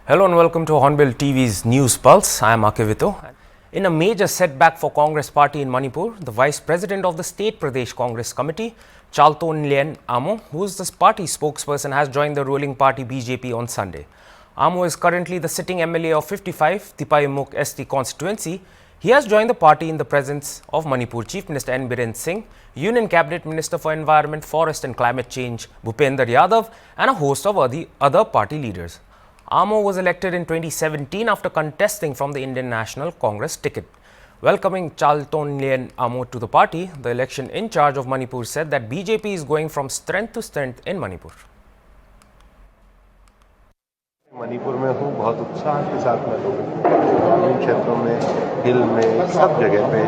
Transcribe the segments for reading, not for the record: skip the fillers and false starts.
Hello and welcome to Hornbill TV's News Pulse. I am Akivito. In a major setback for Congress party in Manipur, the Vice President of the State Pradesh Congress Committee, Chaltonlien, who is the party spokesperson, has joined the ruling party BJP on Sunday. Amo is currently the sitting MLA of 55, Tipayamuk ST constituency. He has joined the party in the presence of Manipur Chief Minister N. Biren Singh, Union Cabinet Minister for Environment, Forest and Climate Change Bhupender Yadav and a host of other party leaders. Amo was elected in 2017 after contesting from the Indian National Congress ticket. Welcoming Chaltonlien Amo to the party, the election in charge of Manipur said that BJP is going from strength to strength in Manipur. Manipur में हूँ, बहुत उत्साह के साथ मैं लोगों को ग्रामीण क्षेत्रों में, हिल में, सब जगह पे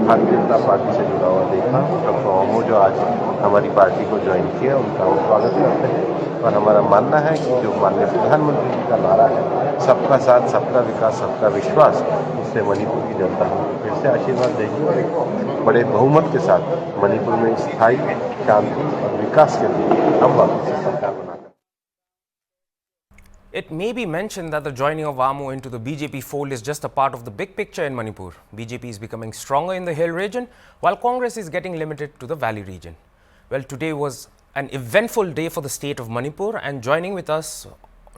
भारतीय जनता पार्टी से जुड़ा हुआ देखा। डॉक्टर ओमो जो आज हमारी पार्टी को ज्वाइन किया, उनका हम स्वागत करते हैं और हमारा मानना है कि जो माननीय प्रधानमंत्री जी का नारा है, सबका साथ, सबका विकास, सबका विश्वास, उससे मणिपुर की जनता हमको फिर से आशीर्वाद देगी और एक बड़े बहुमत के साथ मणिपुर में स्थायी शांति और विकास के लिए हम वापस से सरकार बनाकर। It may be mentioned that the joining of Amo into the BJP fold is just a part of the big picture in Manipur. BJP is becoming stronger in the hill region, while Congress is getting limited to the valley region. Well, today was an eventful day for the state of Manipur, and joining with us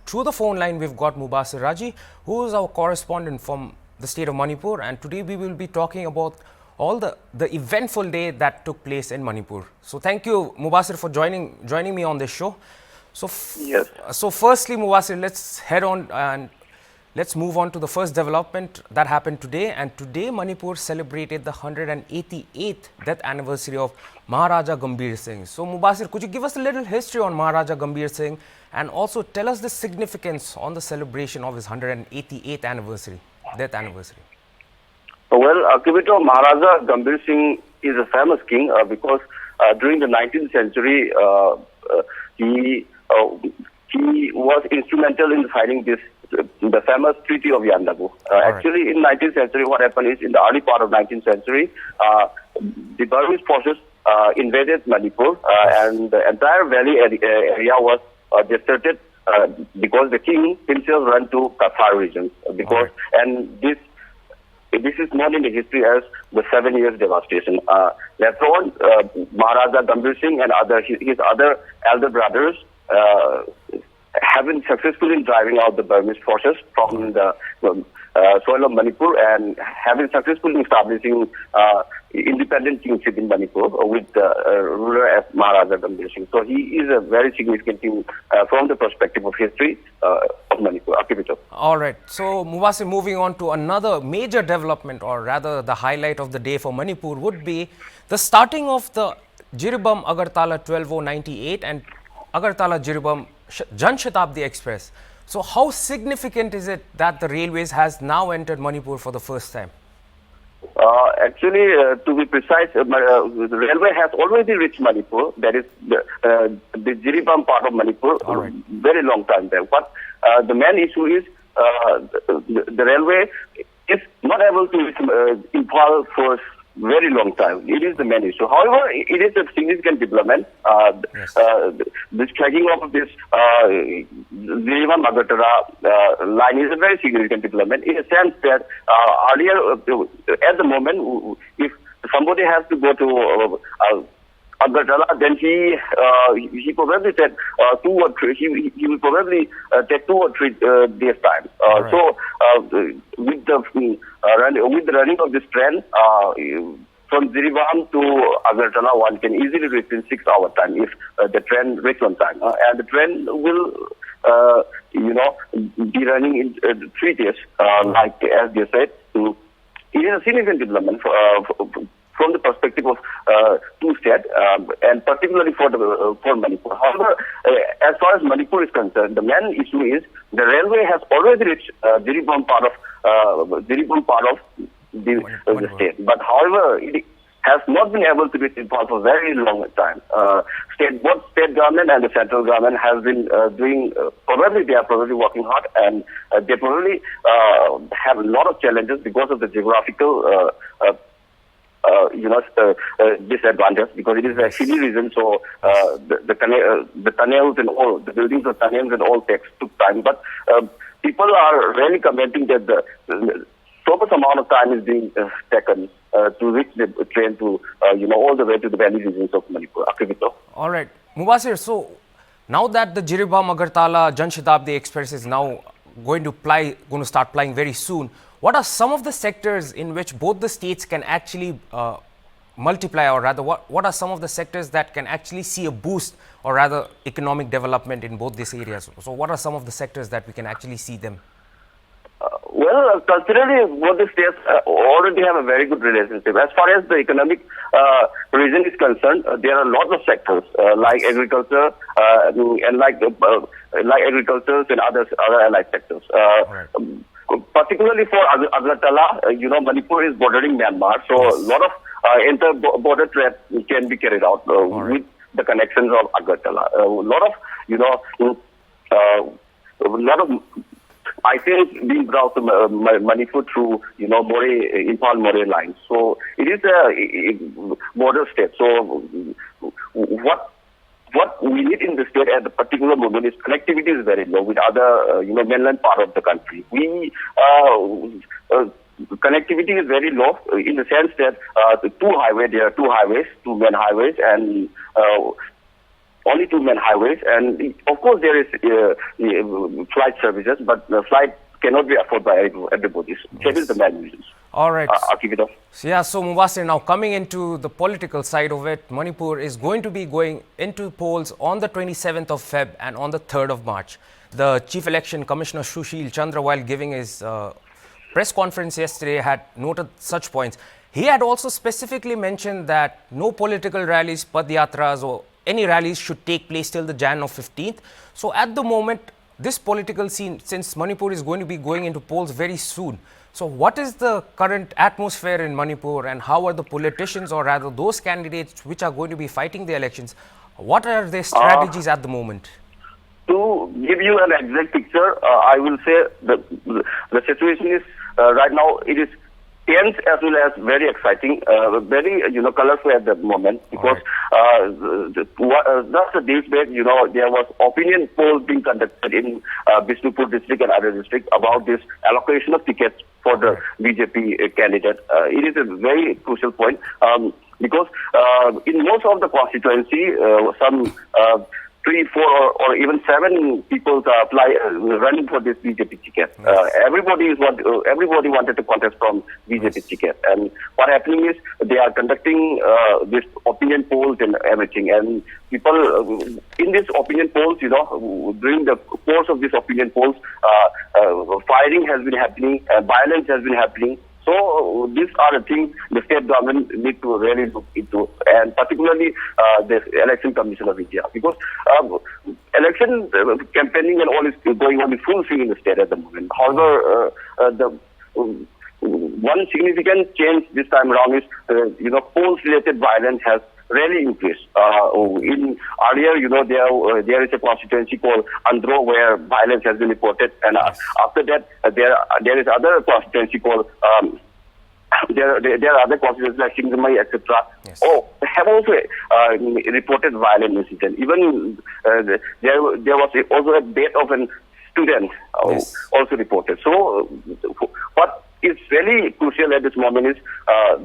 through the phone line, we've got Mubasir Raji, who is our correspondent from the state of Manipur, and today we will be talking about all the eventful day that took place in Manipur. So thank you, Mubasir, for joining me on this show. Yes. So firstly, Mubasir, let's head on and let's move on to the first development that happened today. And today, Manipur celebrated the 188th death anniversary of Maharaja Gambhir Singh. So Mubasir, could you give us a little history on Maharaja Gambhir Singh and also tell us the significance on the celebration of his 188th death anniversary? Well, Akivito, Maharaja Gambhir Singh is a famous king because during the 19th century, he was instrumental in signing the famous Treaty of Yandabu. Actually, in 19th century, what happened is, in the early part of 19th century, the Burmese forces invaded Manipur, and the entire valley area was deserted because the king himself ran to Kashar region. And this is known in the history as the 7 years devastation. Later on, Maharaja Gambhir Singh and his other elder brothers have been successful in driving out the Burmese forces from the soil of Manipur and have been successful in establishing independent kingship in Manipur with the ruler as Maharaja Gambhir Singh. So he is a very significant king from the perspective of history of Manipur. Akivito. All right. So Mubasir, moving on to another major development, or rather the highlight of the day for Manipur, would be the starting of the Jiribam Agartala 12098 and Agartala Jiribam Jan Shatabdi Express. So how significant is it that the railways has now entered Manipur for the first time? Actually, to be precise, the railway has already reached Manipur. That is the Jiribam part of Manipur, very long time there. But the main issue is the railway is not able to reach Imphal for very long time. It is the main issue. However, it is a significant development. This tagging of this Jiribam Agartala line is a very significant development in a sense that earlier, at the moment, if somebody has to go to Agartala, then he probably said 2 or 3. He will probably take 2 or 3 days time. So with the running of this train from Jiribam to Agartala, one can easily reach in 6 hour time if the train reaches on time, and the train will be running in 3 days, like as they said. It is a significant development from the perspective of two states, and particularly for Manipur. However, as far as Manipur is concerned, the main issue is the railway has already reached Jiribam part of the state. But however, it has not been able to reach Imphal for a very long time. Both state government and the central government has been doing, they are probably working hard, and they probably have a lot of challenges because of the geographical disadvantage, because it is a hilly region, so the tunnels and all, the buildings of tunnels and all took time. But people people are really commenting that so much amount of time is being taken to reach the train to, all the way to the valley regions of Manipur. Akivito. All right. Mubasir, so now that the Jiribam-Agartala Jan Shatabdi Express is now going to start plying very soon, what are some of the sectors in which both the states can actually multiply, or rather what are some of the sectors that can actually see a boost or rather economic development in both these areas? So what are some of the sectors that we can actually see them? Well, considering both the states already have a very good relationship. As far as the economic region is concerned, there are lots of sectors like agriculture and like agriculture and other allied sectors. Right. Particularly for Agartala, Manipur is bordering Myanmar, so a lot of inter-border trade can be carried out with the connections of Agartala. A lot of items being brought to Manipur through, Imphal-Moreh lines. So it is a border state. So what we need in the state at the particular moment is connectivity is very low with other, mainland part of the country. Connectivity is very low in the sense that there are two highways, two main highways, and only two main highways, and of course there is flight services, but the flight cannot be afforded by everybody. That is the main reason. All right. So Mubasir, now coming into the political side of it, Manipur is going to be going into polls on the 27th of Feb and on the 3rd of March. The Chief Election Commissioner Sushil Chandra, while giving his press conference yesterday, had noted such points. He had also specifically mentioned that no political rallies, padyatras or any rallies should take place till the Jan of 15th. So at the moment, this political scene, since Manipur is going to be going into polls very soon, so what is the current atmosphere in Manipur, and how are the politicians, or rather those candidates which are going to be fighting the elections, what are their strategies at the moment? To give you an exact picture, I will say the situation is right now, it is tense as well as very exciting, very colorful at the moment, because just a days back, there was opinion polls being conducted in Bishnupur district and other districts about this allocation of tickets for the BJP candidate. It is a very crucial point because in most of the constituency, some 3, 4, or even 7 people running for this BJP ticket. Everybody wanted to contest from BJP ticket, and what happening is they are conducting this opinion polls and everything, and people in these opinion polls, during the course of these opinion polls, firing has been happening, violence has been happening. So these are the things the state government need to really look into, and particularly the Election Commission of India, because election campaigning and all is going on in full swing in the state at the moment. However, the one significant change this time around is, polls-related violence has really increased. In earlier, there is a constituency called Andhro where violence has been reported, and after that, there is other constituency called there are other constituencies like Singhamai, etc. Have also reported violent incident. Even there was also a death of a student also reported. So what is really crucial at this moment is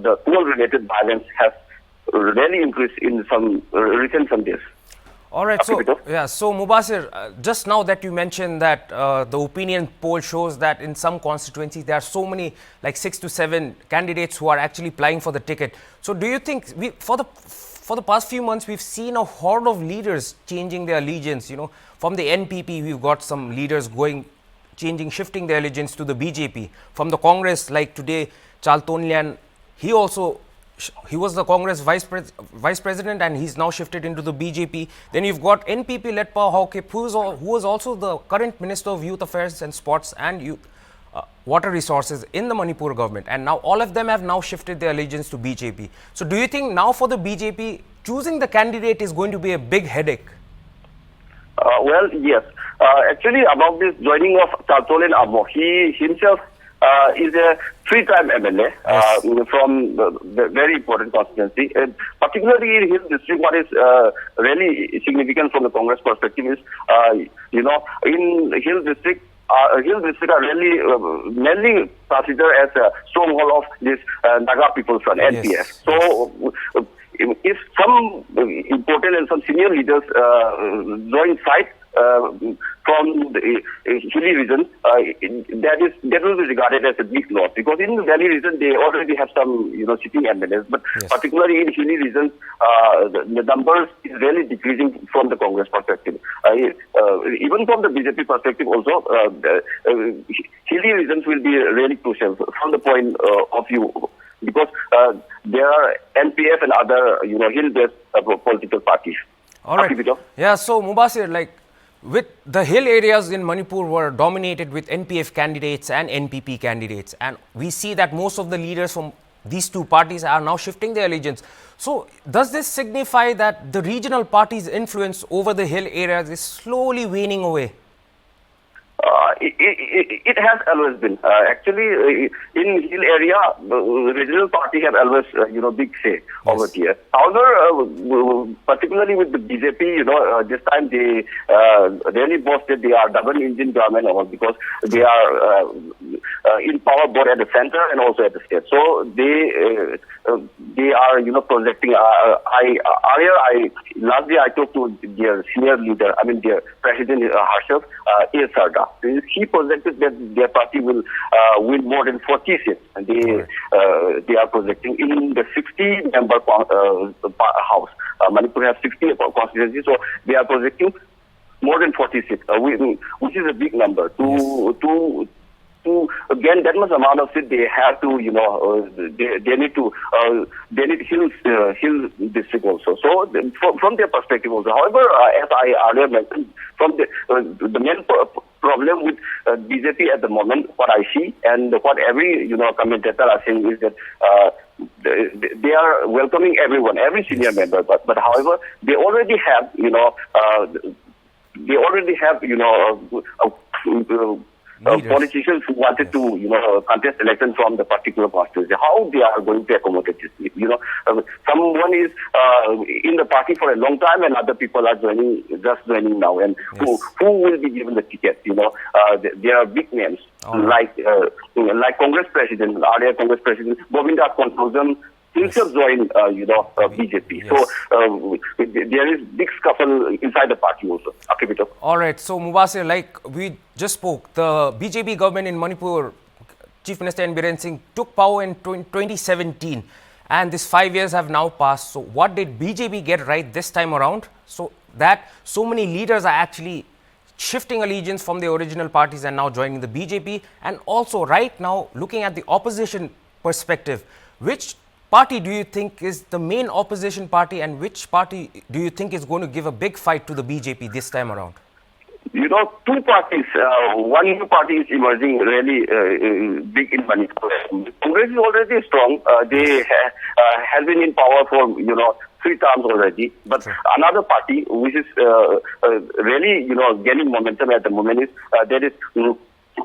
the poll-related violence has really increased in some recent days. All right. So Mubasir, just now that you mentioned that the opinion poll shows that in some constituencies there are so many, like 6 to 7 candidates who are actually applying for the ticket. So do you think for the past few months we've seen a horde of leaders changing their allegiance? From the NPP we've got some leaders shifting their allegiance to the BJP. From the Congress, like today, Chaltonlien, he was the Congress vice president, and he's now shifted into the BJP. Then you've got NPP Letpa Haokip, who is also the current Minister of Youth Affairs and Sports and Water Resources in the Manipur government. And now all of them have now shifted their allegiance to BJP. So do you think now for the BJP, choosing the candidate is going to be a big headache? Well, yes. Actually, about this joining of Chaltonlien Amo, he himself is a 3-time MLA from the very important constituency. Particularly in his district, what is really significant from the Congress perspective is, in his district, hill district are really mainly considered as a stronghold of this Naga People's Front, NPF. Yes. So if some important and some senior leaders join side from the hilly region, that will be regarded as a big loss, because in the valley region they already have some sitting MLAs, but particularly in hilly regions the numbers is really decreasing from the Congress perspective. Even from the BJP perspective also, hilly regions will be really crucial from the point of view, because there are NPF and other hill-based political parties. All right. Yeah, so Mubasir, like with the hill areas in Manipur were dominated with NPF candidates and NPP candidates, and we see that most of the leaders from these two parties are now shifting their allegiance. So does this signify that the regional parties' influence over the hill areas is slowly waning away? It has always been. Actually, in hill area, regional party have always, big say over here. However, particularly with the BJP, this time they really boasted they are double engine government, because they are in power both at the center and also at the state. So they are, projecting. Last day I talked to their senior leader, their president Harshov A. Sarda. He projected that their party will win more than 40 seats. And they are projecting in the 60-member house. Manipur has 60 constituencies, so they are projecting more than 40 seats, which is a big number. To again that much amount of seats, they have to, they need hill district also. So from their perspective also. However, as I earlier mentioned, from the main problem with BJP at the moment, what I see and what every commentator are saying is that they are welcoming everyone, every senior member. But however, they already have politicians who wanted to, contest election from the particular parties. How they are going to accommodate this? Someone is in the party for a long time, and other people are just joining now. And who will be given the ticket? There are big names like Congress President, earlier Congress President Govinda Kontrojam himself joined, BJP. Yes. So there is big scuffle inside the party also. All right. So Mubasir, like we just spoke, the BJP government in Manipur, Chief Minister N. Biren Singh took power in 2017, and these 5 years have now passed. So what did BJP get right this time around? So that so many leaders are actually shifting allegiance from the original parties and now joining the BJP. And also right now, looking at the opposition perspective, which party do you think is the main opposition party, and which party do you think is going to give a big fight to the BJP this time around? Two parties. One new party is emerging really big in Manipur. Congress is already strong. They have been in power for 3 terms already. But another party which is really gaining momentum at the moment is there is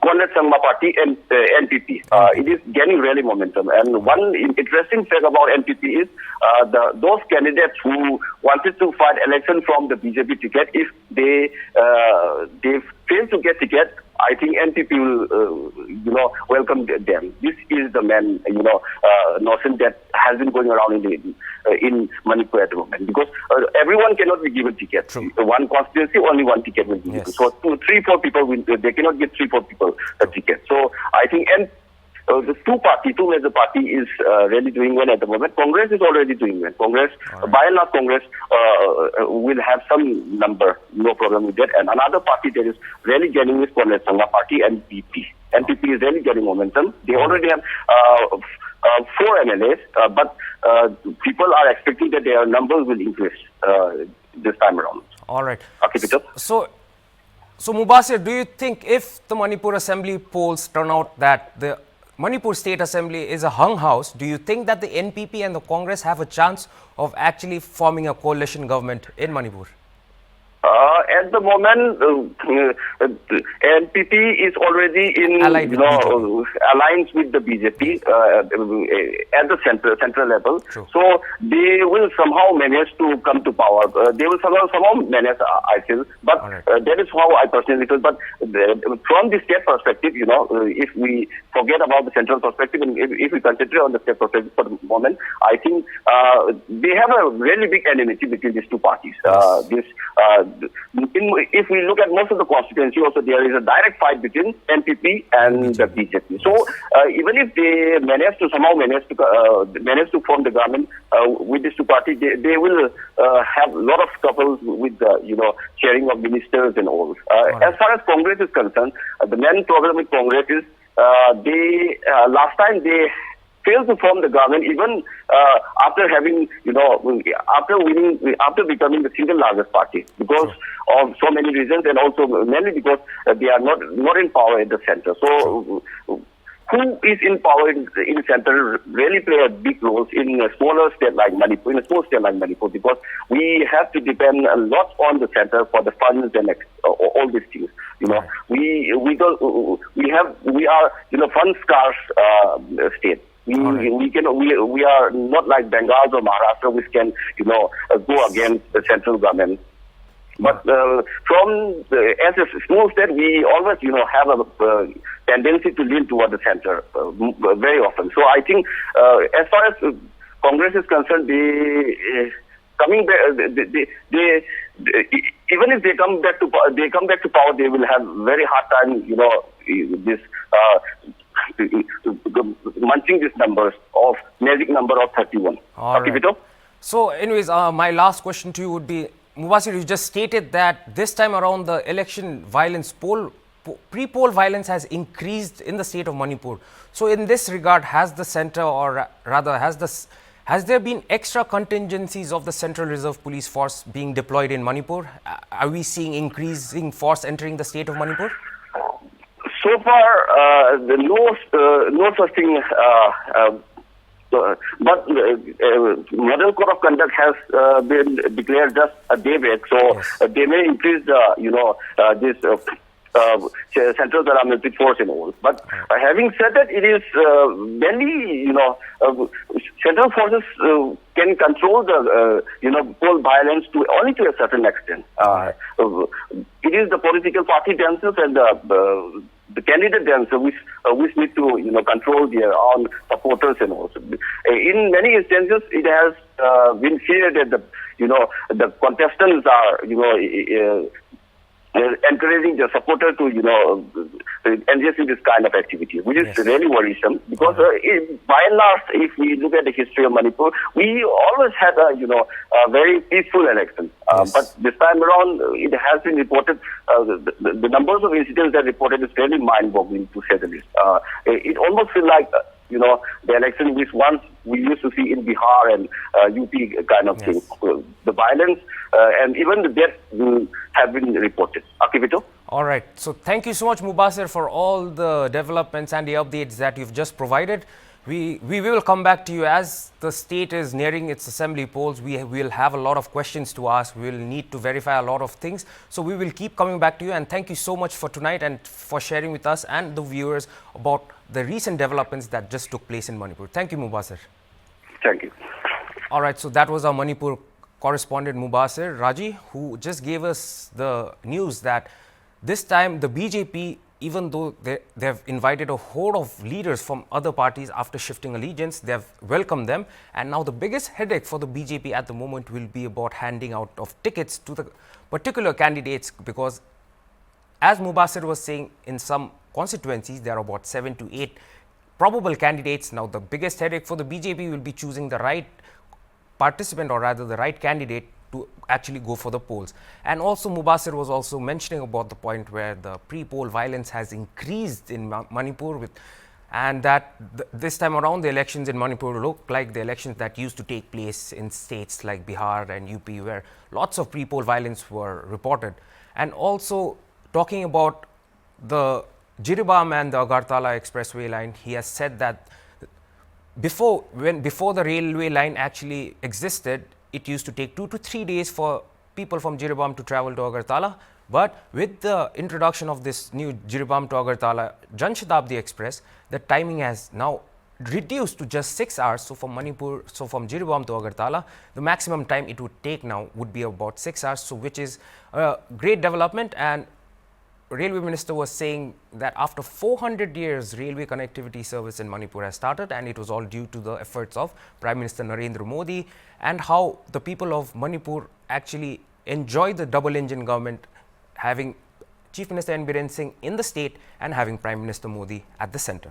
Congress Sangma Party and NPP. It is gaining really momentum. And one interesting fact about NPP is those candidates who wanted to fight election from the BJP ticket, if they fail to get ticket, I think NPP will, welcome them. This is the main, notion that has been going around in Manipur at the moment, because everyone cannot be given ticket. One constituency, only one ticket will be given. So 3, 4 people they cannot get 3, 4 people a ticket. So I think the two major party is really doing well at the moment. Congress is already doing well. Congress, by and large, Congress will have some number, no problem with that. And another party that is really gaining is Congress Sangha Party and NPP. NPP is really gaining momentum. They already have 4 MLAs, but people are expecting that their numbers will increase this time around. All right. Okay, Peter. So Mubasir, do you think if the Manipur Assembly polls turn out that the Manipur State Assembly is a hung house, do you think that the NPP and the Congress have a chance of actually forming a coalition government in Manipur? At the moment, NPP is already in Allied with alliance with the BJP at the central level. True. So they will somehow manage to come to power. They will somehow manage, I feel. But Right. that is how I personally feel. But from the state perspective, if we forget about the central perspective and if we concentrate on the state perspective for the moment, I think they have a really big enmity between these two parties. If we look at most of the constituency, also there is a direct fight between NPP and the BJP. So even if they manage to form the government with these two parties, they will have a lot of troubles with the sharing of ministers and all. As far as Congress is concerned, the main problem with Congress is they last time they failed to form the government even after having, after becoming the single largest party because of so many reasons and also mainly because they are not in power at the center. So who is in power in the center really play a big role in a smaller state like Manipur, because we have to depend a lot on the center for the funds and all these things. We are fund scarce state. We are not like Bengal or Maharashtra, which can go against the central government. But as a small state, we always have a tendency to lean toward the center very often. So I think as far as Congress is concerned, even if they come back to power, they will have very hard time this. Munching these numbers of magic number of 31. Right. So anyways, my last question to you would be, Mubasir, you just stated that this time around the election violence, pre-poll violence has increased in the state of Manipur. So in this regard, has the center, or rather has there been extra contingencies of the Central Reserve Police Force being deployed in Manipur? Are we seeing increasing force entering the state of Manipur? So far, no such thing. But model code of conduct has been declared just a day back, so they may increase this central paramilitary force and all. But having said that, it is mainly central forces can control the poll violence only to a certain extent. It is the political party themselves and the candidate themselves which need to control their own supporters and also. In many instances, it has been feared that the contestants are encouraging the supporter to engage in this kind of activity, which is really worrisome because by and large, if we look at the history of Manipur, we always had a very peaceful election. But this time around, it has been reported the numbers of incidents that reported is really mind-boggling to say the least. It almost feels like the election which once we used to see in Bihar and UP kind of thing. The violence and even the death have been reported. Akivito? All right. So thank you so much, Mubasir, for all the developments and the updates that you've just provided. We will come back to you as the state is nearing its assembly polls. We will have a lot of questions to ask. We will need to verify a lot of things. So we will keep coming back to you. And thank you so much for tonight and for sharing with us and the viewers about the recent developments that just took place in Manipur. Thank you, Mubasir. Thank you. All right. So that was our Manipur correspondent, Mubasir Raji, who just gave us the news that this time the BJP, even though they have invited a horde of leaders from other parties after shifting allegiance, they have welcomed them. And now the biggest headache for the BJP at the moment will be about handing out of tickets to the particular candidates, because as Mubasir was saying, in some constituencies, there are about 7 to 8 probable candidates. Now the biggest headache for the BJP will be choosing the right participant, or rather the right candidate, to actually go for the polls. And also Mubasir was also mentioning about the point where the pre-poll violence has increased in Manipur, and that this time around the elections in Manipur look like the elections that used to take place in states like Bihar and UP, where lots of pre-poll violence were reported. And also talking about the Jiribam and the Agartala Expressway line, he has said that before the railway line actually existed, it used to take 2 to 3 days for people from Jiribam to travel to Agartala. But with the introduction of this new Jiribam to Agartala Jan Shatabdi Express, the timing has now reduced to just 6 hours. So from Jiribam to Agartala, the maximum time it would take now would be about 6 hours, so which is a great development. And Railway Minister was saying that after 400 years, railway connectivity service in Manipur has started, and it was all due to the efforts of Prime Minister Narendra Modi, and how the people of Manipur actually enjoy the double engine government, having Chief Minister N. Biren Singh in the state and having Prime Minister Modi at the center.